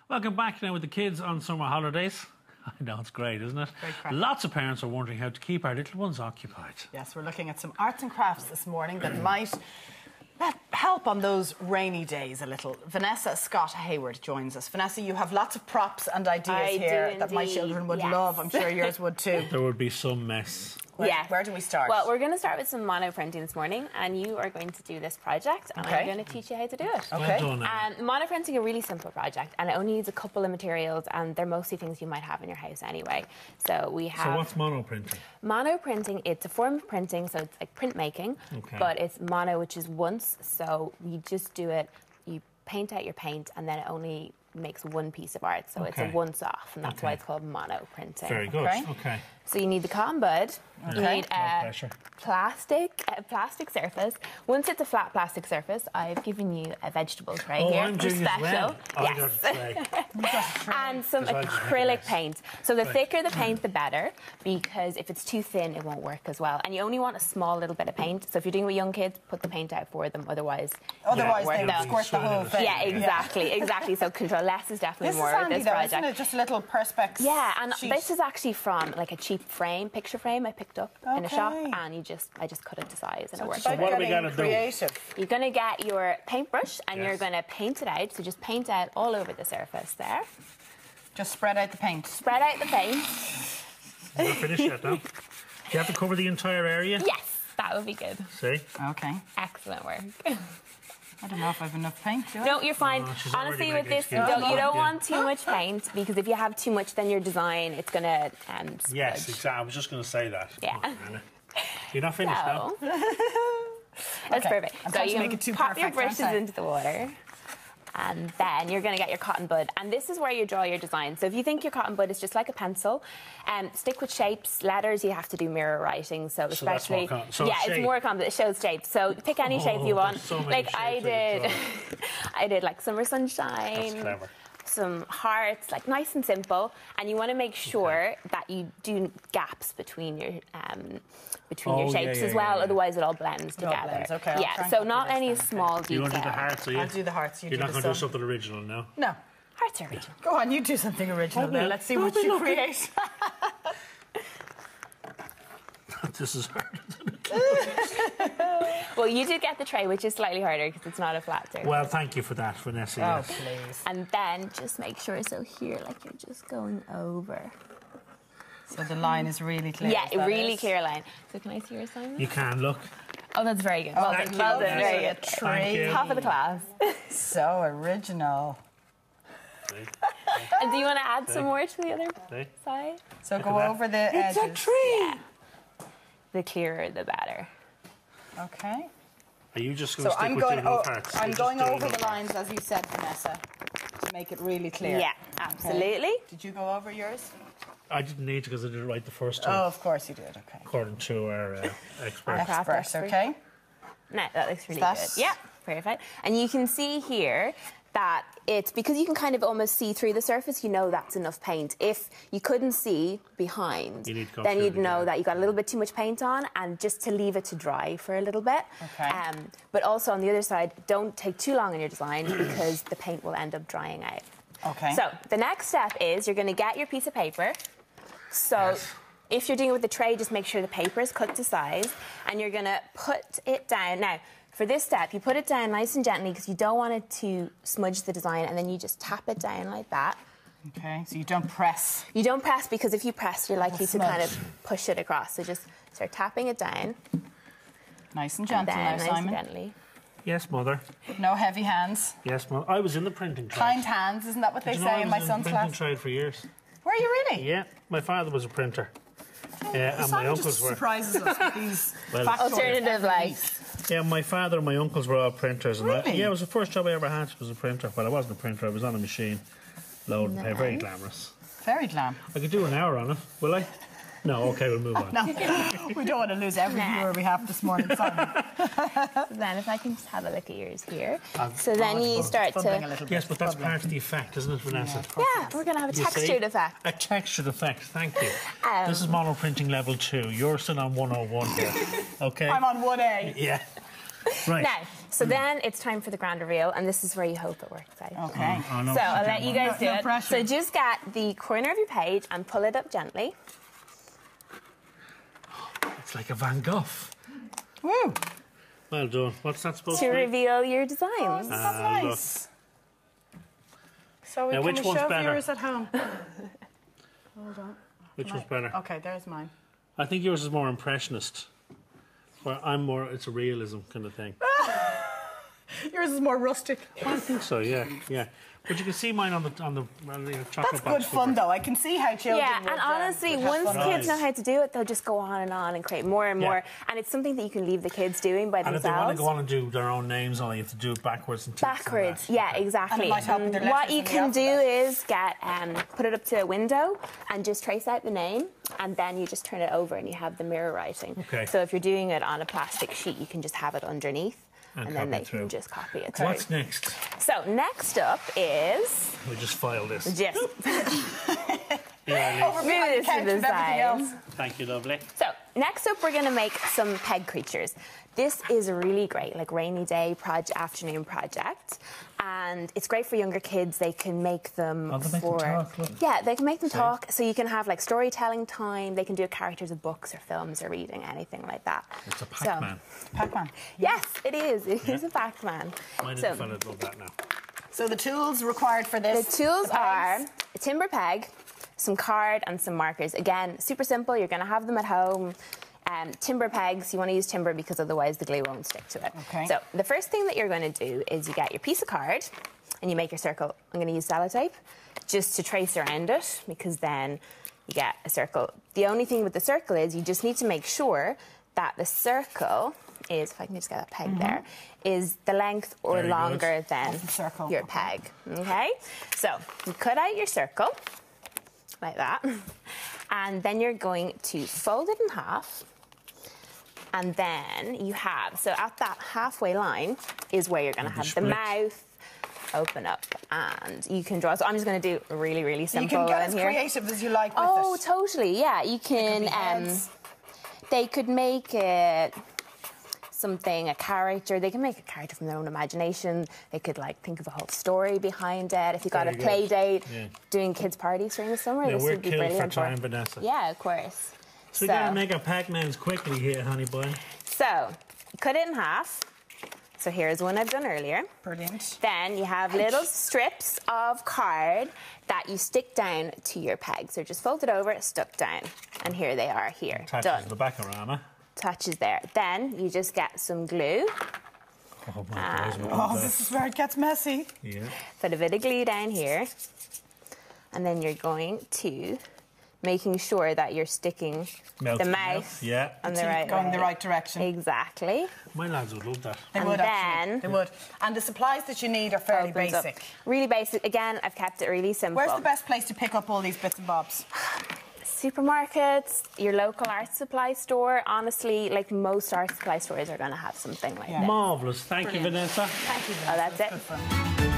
Welcome back now with the kids on summer holidays. I know, it's great, isn't it? Lots of parents are wondering how to keep our little ones occupied. Yes, we're looking at some arts and crafts this morning that might help on those rainy days a little. Vanessa Scott Hayward joins us. Vanessa, you have lots of props and ideas here that my children would love. I'm sure yours would too. There would be some mess. Where do we start? Well, we're going to start with some monoprinting this morning, and you are going to do this project, and I'm going to teach you how to do it. Okay. Well done, monoprinting is a really simple project, and it only needs a couple of materials, and they're mostly things you might have in your house anyway. So we have... So what's monoprinting? Monoprinting, it's a form of printing, so it's like printmaking, but it's mono, which is once, so you just do it, you paint out your paint, and then it only makes one piece of art, so it's a once-off, and that's why it's called monoprinting. Very good. Okay. So you need the cotton bud. You need a plastic surface. Once it's a flat plastic surface, I've given you a vegetable tray here. I'm doing special. As well. Yes. And some acrylic paint. So the thicker the paint, the better, because if it's too thin, it won't work as well. And you only want a small little bit of paint. So if you're doing it with young kids, put the paint out for them. Otherwise they would squirt the whole thing. Yeah, exactly. So control less is definitely more with this project. Isn't it? Just a little perspex. Yeah, and this is actually from like a cheap picture frame I picked up in a shop, and I just cut it to size, and it works. So what are we going to do? You're going to get your paintbrush, and you're going to paint it out. So just paint out all over the surface there. Just spread out the paint. Spread out the paint. We're not finished yet, though. Do you have to cover the entire area? Yes, that would be good. See? Okay. Excellent work. I don't know if I have enough paint, do I? No, you're fine. Honestly, with this, you don't want too much paint, because if you have too much, then your design, it's going to Yes, exactly. I was just going to say that. Yeah. You're not finished now? That's perfect. So you make it too pop your perfect, brushes into the water, and then you're going to get your cotton bud. And this is where you draw your design. So if you think your cotton bud is just like a pencil, stick with shapes. Letters, you have to do mirror writing. So especially, it's more common. It shows shapes. So pick any shape you want. So like I did, I did like summer sunshine. That's clever. Some hearts, like nice and simple, and you want to make sure that you do gaps between your shapes as well. Otherwise, it all blends together. Okay. Yeah. So not any small detail. You want to do the hearts? I'll do the hearts. You're not going to do something original, no? No. Hearts are original. Go on, you do something original. Then let's see what you create. This is hard. Well, you did get the tray, which is slightly harder because it's not a flat surface. Well, thank you for that, Vanessa. Oh, please. And then just make sure, so here, like you're just going over. So the line is really clear. Yeah, a really clear line. So can I see your assignment? You can, look. Oh, that's very good. Well done. Well done. Very good. Thank you. Top of the class. So original. And do you want to add some more to the other side? So go over the edges. It's a tree. Yeah. The clearer, the better. Okay. Are you just going to stick with doing all parts? I'm going over the lines, as you said, Vanessa, to make it really clear. Yeah, absolutely. Okay. Did you go over yours? I didn't need to because I did it right the first time. Oh, of course you did. Okay. According to our expert. Okay. No, that looks really good. Yeah, perfect. And you can see here that it's because you can kind of almost see through the surface, you know that's enough paint. If you couldn't see behind, then you'd know that you got a little bit too much paint on, and just to leave it to dry for a little bit. Okay. But also on the other side, don't take too long on your design because the paint will end up drying out. Okay. So the next step is you're going to get your piece of paper. So if you're doing it with the tray, just make sure the paper is cut to size, and you're going to put it down. Now, for this step, you put it down nice and gently because you don't want it to smudge the design, and then you just tap it down like that. Okay, so you don't press. You don't press, because if you press, you're likely to kind of push it across. So just start tapping it down. Nice and gentle now, nice Simon. and gently. Yes, Mother. No heavy hands. Yes, Mother. I was in the printing trade. Kind hands, isn't that what they say in my son's class? I was in the printing trade for years. Were you really? Yeah, my father was a printer. And my uncles were. Surprises us with these alternative life. Yeah, my father and my uncles were all printers. And Really? yeah, it was the first job I ever had, was a printer. Well, I wasn't a printer, I was on a machine. Load and pay, very glamorous. Very glam. I could do an hour on it, will I? No, OK, we'll move on. No, we don't want to lose every viewer we have this morning, Simon. So then if I can just have a look at yours here. So then you start to... Yes, but that's part of the effect, isn't it, Vanessa? Yeah, we're going to have a textured effect. A textured effect, thank you. This is monoprinting level 2. You're still on 101 here, OK? I'm on 1A. Yeah. Right. Now, so then it's time for the grand reveal, and this is where you hope it works out. Okay. No, So I'll let you guys do it. Pressure. So just get the corner of your page and pull it up gently. It's like a Van Gogh. Woo! Well done. What's that supposed To to be? reveal your designs. Oh, isn't that nice? So Now, which can we one's show better? viewers at home? Hold on. Which one's better? Okay, there's mine. I think yours is more impressionist. Where I'm more, it's a realism kind of thing. Yours is more rustic. I think so, yeah. But you can see mine on the chocolate That's box good fun, though. I can see how children Yeah, would, and honestly, would have once fun. kids know how to do it, they'll just go on and create more and more. And it's something that you can leave the kids doing by And if themselves. they want to go on and do their own names, only you have to do it backwards and tips and Backwards, that. yeah, Okay. exactly. And it might help with their What letters you in the can do alphabet. is get put it up to a window and just trace out the name, and then you just turn it over and you have the mirror writing. Okay. So if you're doing it on a plastic sheet, you can just have it underneath, and then they can just copy it through. What's next? So next up is We just file this. just Yeah, Over behind the move this to couch the with everything side. else. thank you, lovely. So next up, we're going to make some peg creatures. This is a really great, like, rainy day afternoon project, and it's great for younger kids. They can make them Oh, they make them talk, look. Yeah, they can make them talk. So you can have like storytelling time. They can do characters of books or films or reading, anything like that. It's a Pac-Man. Pac-Man. Yes, it is. It is a Pac-Man. My little fella'd love that now. So the tools required for this? The tools the are pegs? a timber peg, some card, and some markers. Again, super simple. You're going to have them at home. Timber pegs, you want to use timber because otherwise the glue won't stick to it. Okay. So the first thing that you're going to do is you get your piece of card and you make your circle. I'm going to use sellotape just to trace around it, because then you get a circle. The only thing with the circle is you just need to make sure that the circle is, if I can just get that peg there, is the length or Very longer good. than Of the circle, your okay. peg. Okay? So you cut out your circle like that, and then you're going to fold it in half. And then you have, so at that halfway line is where you're going to have the split. mouth open up, and you can draw. So I'm just going to do really, really simple. You can get as here. creative as you like with Oh, it. totally, yeah. You can, be heads. they could make it something, a character. They can make a character from their own imagination. They could, like, think of a whole story behind it. If you got Very a play good. date, Yeah. doing kids' parties during the summer, Yeah, this we're would be killed for brilliant. time, Vanessa. Yeah, of course. So you gotta make our Pac-Mans quickly here, honey boy. So, you cut it in half. So here's one I've done earlier. Brilliant. Then you have little strips of card that you stick down to your pegs. So just fold it over, stuck down. And here they are here. Attaches Done. the back-a-rama. Touches there. Then you just get some glue. Oh my days, what Oh, was this is where it gets messy. that? Yeah. Put a bit of glue down here. And then you're going to making sure that you're sticking Melt the it, mouth yeah. on the right Going way. the right direction. Exactly. My lads would love that. They And would, then- actually. They would. And the supplies that you need are fairly Opens up. basic. Really basic. Again, I've kept it really simple. Where's the best place to pick up all these bits and bobs? Supermarkets, your local art supply store. Honestly, like, most art supply stores are going to have something like Yeah. this. Marvellous. Thank you, Brilliant. Vanessa. Thank you. Oh, that's it. Good fun.